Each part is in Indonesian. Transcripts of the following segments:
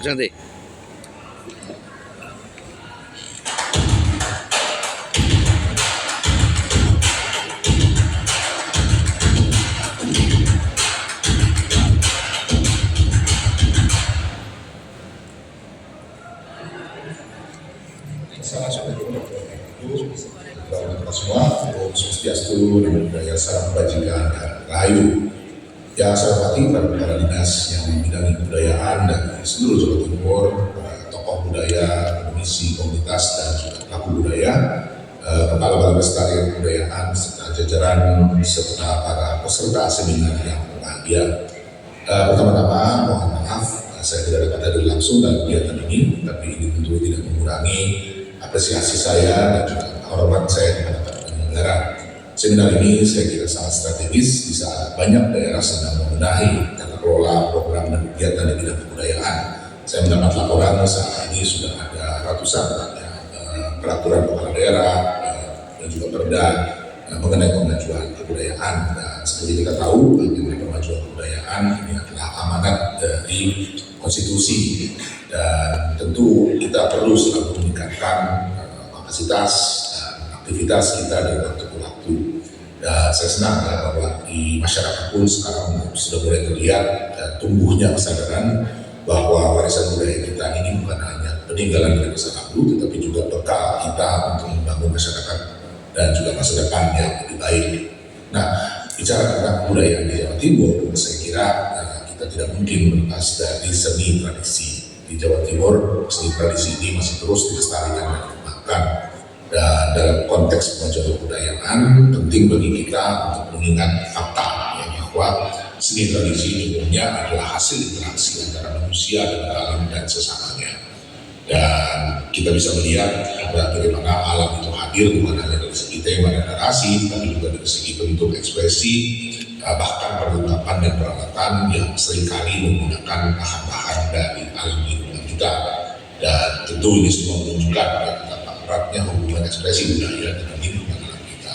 Santai. Kita semua, Om Swastiastu, Namo Buddhaya, Salam Kebajikan, dan Rahayu. Yang saya hormati para kepala dinas yang membidangi kebudayaan dan seluruh Jawa Timur, para tokoh budaya, komisi, komunitas, dan juga pelaku budaya, kepala balai pelestarian kebudayaan, serta jajaran, serta para peserta seminar yang berbahagia. Pertama-tama mohon maaf, saya tidak dapat hadir langsung dalam kegiatan ini, tapi ini tentu tidak mengurangi apresiasi saya dan juga hormat saya kepada para penyelenggara. Seminar ini saya kira sangat strategis di saat banyak daerah sedang membenahi tata kelola program dan kegiatan di bidang kebudayaan. Saya mendapat laporan saat ini sudah ada ratusan peraturan kepala daerah dan juga perda mengenai kemajuan kebudayaan. Dan seperti kita tahu, bagaimana kemajuan kebudayaan ini adalah amanat dari konstitusi, dan tentu kita perlu selalu meningkatkan kapasitas dan aktivitas kita dari waktu ke waktu. Dan saya senang bahwa di masyarakat pun sekarang sudah mulai terlihat tumbuhnya kesadaran bahwa warisan budaya kita ini bukan hanya peninggalan dari masa lalu, tetapi juga bekal kita untuk membangun masyarakat dan juga masa depan yang lebih baik. Nah, bicara tentang kebudayaan di Jawa Timur, saya kira kita tidak mungkin melepas dari seni tradisi. Di Jawa Timur, seni tradisi ini masih terus dilestarikan dan dikembangkan. Dan dalam konteks kemajuan kebudayaan, penting bagi kita untuk mengingat fakta bahwa seni tradisi umumnya adalah hasil interaksi antara manusia dengan alam dan sesamanya. Dan kita bisa melihat bagaimana alam itu hadir bukan hanya dari segi tema dan narasi, tapi juga dari segi bentuk ekspresi, bahkan perlengkapan dan peralatan yang seringkali menggunakan bahan-bahan dari alam lingkungan kita. Dan tentu ini semua menunjukkan betapa eratnya hubungan ekspresi budaya dengan lingkungan alam kita.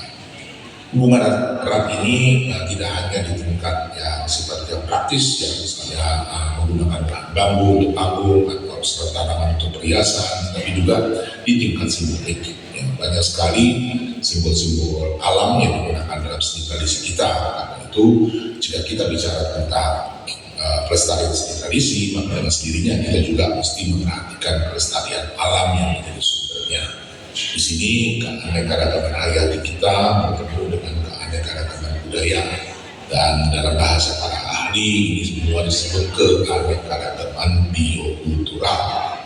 Hubungan erat ini tidak hanya ditemukan yang sifatnya praktis, yang misalnya menggunakan bahan bambu untuk panggung atau tanaman untuk perhiasan, tapi juga di tingkat simbolik. Banyak sekali simbol-simbol alam yang digunakan dalam seni tradisi kita. Karena itu, jika kita bicara tentang pelestarian seni tradisi, maka dengan sendirinya kita juga mesti memperhatikan pelestarian alam yang menjadi sumbernya. Di sini keanekaragaman hayati kita bertemu dengan keanekaragaman budaya, dan dalam bahasa para ahli ini semua disebut keanekaragaman biokultural,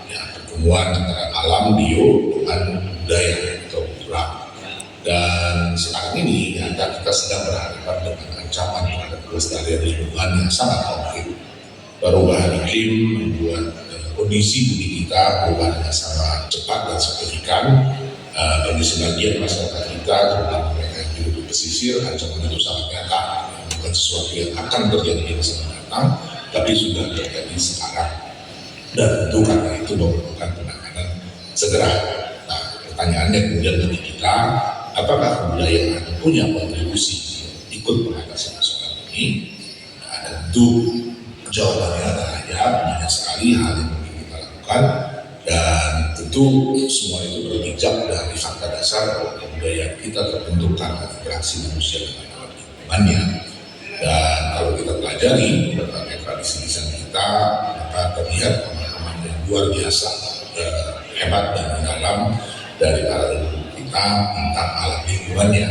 ya, pertemuan antara alam bio dengan budaya atau kultural. Dan sekarang ini kita sedang berhadapan dengan ancaman terhadap kelestarian lingkungan yang sangat konkret. Perubahan iklim membuat kondisi bumi kita perubahan yang sangat cepat dan signifikan. Bagi sebagian masyarakat kita, terutama mereka yang hidup di pesisir, ancaman itu sangat nyata. Bukan sesuatu yang akan terjadi di masa mendatang, tapi sudah terjadi sekarang. Dan tentu karena itu memerlukan penanganan segera. Nah, pertanyaannya kemudian bagi kita, apakah kebudayaan punya kontribusi ikut mengatasi masalah ini? Nah, tentu jawabannya adalah ya, banyak sekali hal yang mungkin kita lakukan, dan tentu semua itu berpijak dari fakta dasar bahwa kebudayaan kita terbentuk karena interaksi manusia dengan alam lingkungannya. Dan kalau kita pelajari berbagai tradisi lisan kita, maka terlihat pemahaman yang luar biasa, hebat dan mendalam dari para leluhur kita tentang alam lingkungannya.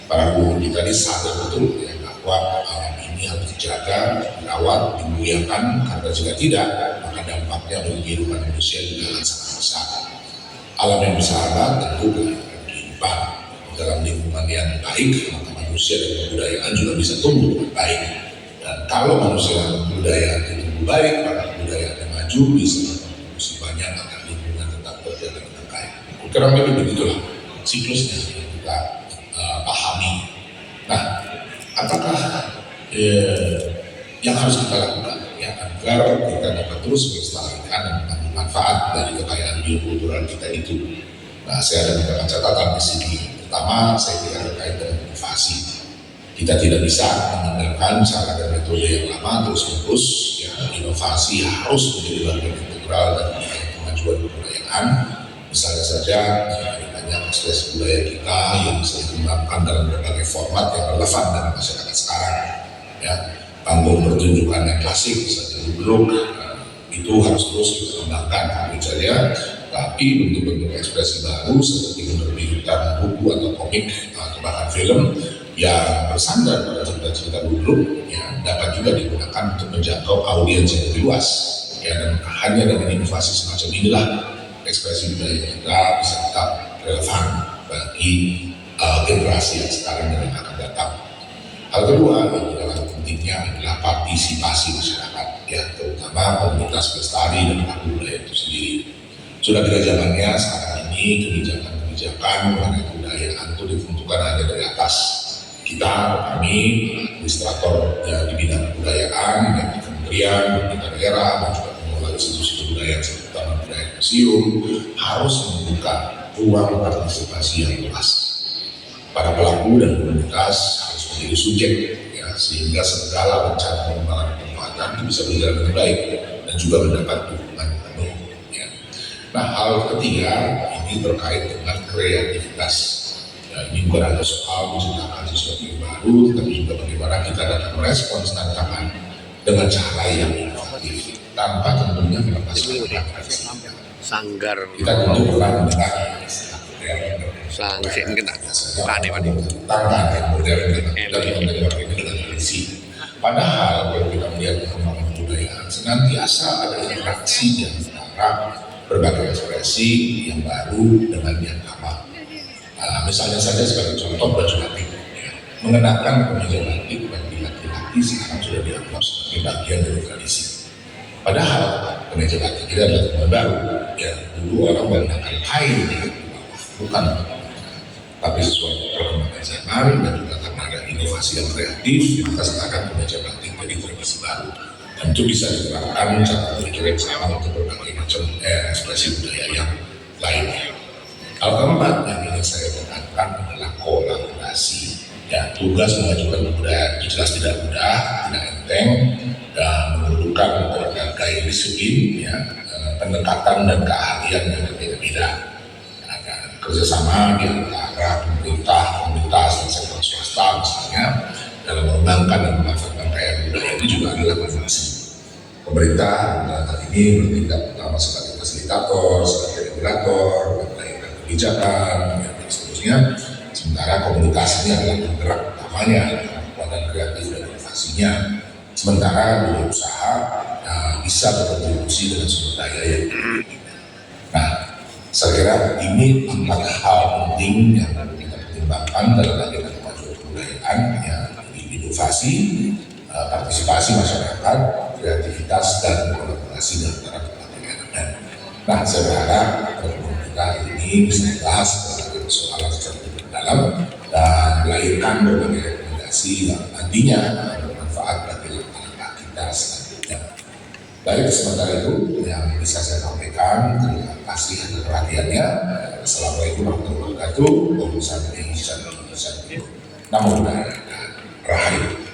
Para leluhur kita ini sadar betul ya, bahwa alam ini harus dijaga, dirawat, dimuliakan, karena jika tidak, maka dampaknya bagi kehidupan manusia juga akan sangat besar. Alam yang bersahabat tentu melahirkan kehidupan. Dalam lingkungan yang baik, maka manusia dan kebudayaan juga bisa tumbuh dengan baik. Dan kalau manusia dan kebudayaan itu tumbuh baik, maka kebudayaan yang maju bisa berkontribusi banyak agar lingkungan tetap terjaga dengan baik. Kurang lebih begitulah siklusnya yang kita pahami. Nah, apakah yang harus kita lakukan ya, agar kita dapat terus melestarikan dan mengambil manfaat dari kekayaan biokultural kita itu? Nah, saya ada beberapa catatan di sini. Pertama, saya kira terkait dengan inovasi. Kita tidak bisa meninggalkan cara dan metode yang lama terus-menerus. Ya, inovasi harus menjadi bagian kultural dan kemajuan kebudayaan. Misalnya saja banyak ekspresi budaya kita yang bisa dikembangkan dalam berbagai format yang relevan dalam masyarakat sekarang. Ya, panggung pertunjukan yang klasik seperti grup itu harus terus kita kembangkan tentu saja. Tapi bentuk-bentuk ekspresi baru seperti penerbitan buku atau komik atau bahkan film yang bersandar pada cerita-cerita dulu yang dapat juga digunakan untuk menjangkau audiens yang lebih luas. Ya, dan hanya dengan inovasi semacam inilah ekspresi budaya kita bisa tetap relevan bagi generasi yang sekarang dan yang akan datang. Hal kedua yang adalah pentingnya adalah partisipasi masyarakat, ya, terutama komunitas pelestari dan pelaku budaya itu sendiri. Sudah tidak zamannya sekarang ini kebijakan mengenai kebudayaan itu ditentukan hanya dari atas. Kami, administrator di bidang kebudayaan, dan di kementerian, pemerintah daerah, dan juga pengelola institusi kebudayaan seperti Taman Budaya Museum harus membuka ruang partisipasi yang luas. Para pelaku dan komunitas harus menjadi subjek, ya, sehingga segala rencana pengembangan penguatan itu bisa berjalan dengan baik dan juga mendapat dukungan penuh. Ya. Nah, hal ketiga ini terkait dengan kreativitas. Ya, ini bukan hanya soal menciptakan sesuatu yang baru, tetapi juga bagaimana kita dapat merespons tantangan dengan cara yang inovatif tanpa tentunya melepaskan tradisi. Sanggar Kita tentu pernah mendengar sangsen kena tadi tantangan yang modern dan mendengar ini dengan tradisi. Padahal kalau kita melihat perkembangan kebudayaan senantiasa ada interaksi antara berbagai ekspresi yang baru dengan yang lama. Misalnya saja sebagai contoh baju batik, ya. Mengenakan kemeja batik bagi laki-laki sekarang sudah dianggap sebagai bagian dari tradisi. Padahal kemeja batik ini adalah teman baru. Ya, dulu orang menggunakan kain di bawah, bukan, tapi sesuai perkembangan zaman dan juga karena ada inovasi yang kreatif, maka sekarang kemeja batik jadi tradisi baru. Dan itu bisa diterapkan cara berpikir yang sama untuk berbagai macam ekspresi budaya yang lainnya. Hal keempat yang ingin saya tekankan adalah kolaborasi. Ya, tugas mengajukan kebudayaan itu jelas tidak mudah, tidak enteng, dan memerlukan berbagai disiplin, ya, pendekatan dan keahlian yang berbeda-beda. Ada kerjasama di antara pemerintah, komunitas, dan sektor swasta misalnya dalam mengembangkan dan memanfaatkan kekayaan budaya ini juga adalah konvensi. Pemerintah dalam hal ini bertindak utama sebagai fasilitator, sebagai regulator, kebijakan, dan seterusnya. Sementara komunitas ini adalah penggerak utamanya, kekuatan kreatif dan inovasinya. Sementara dunia usaha bisa berkontribusi dengan sumber daya yang berbeda. Nah, saya kira ini 4 hal penting yang kita pertimbangkan dalam agenda kemajuan kebudayaan, ya, inovasi, partisipasi masyarakat, kreativitas, dan kolaborasi antara berbagai elemen. Nah, saya berharap kita ini bisa membahas berbagai persoalan secara lebih dalam dan melahirkan berbagai rekomendasi yang nantinya bermanfaat bagi anak-anak kita selanjutnya. Baik, sementara itu yang bisa saya sampaikan. Terima kasih atas perhatiannya. Assalamualaikum warahmatullahi wabarakatuh. Namo Buddhaya dan Rahayu.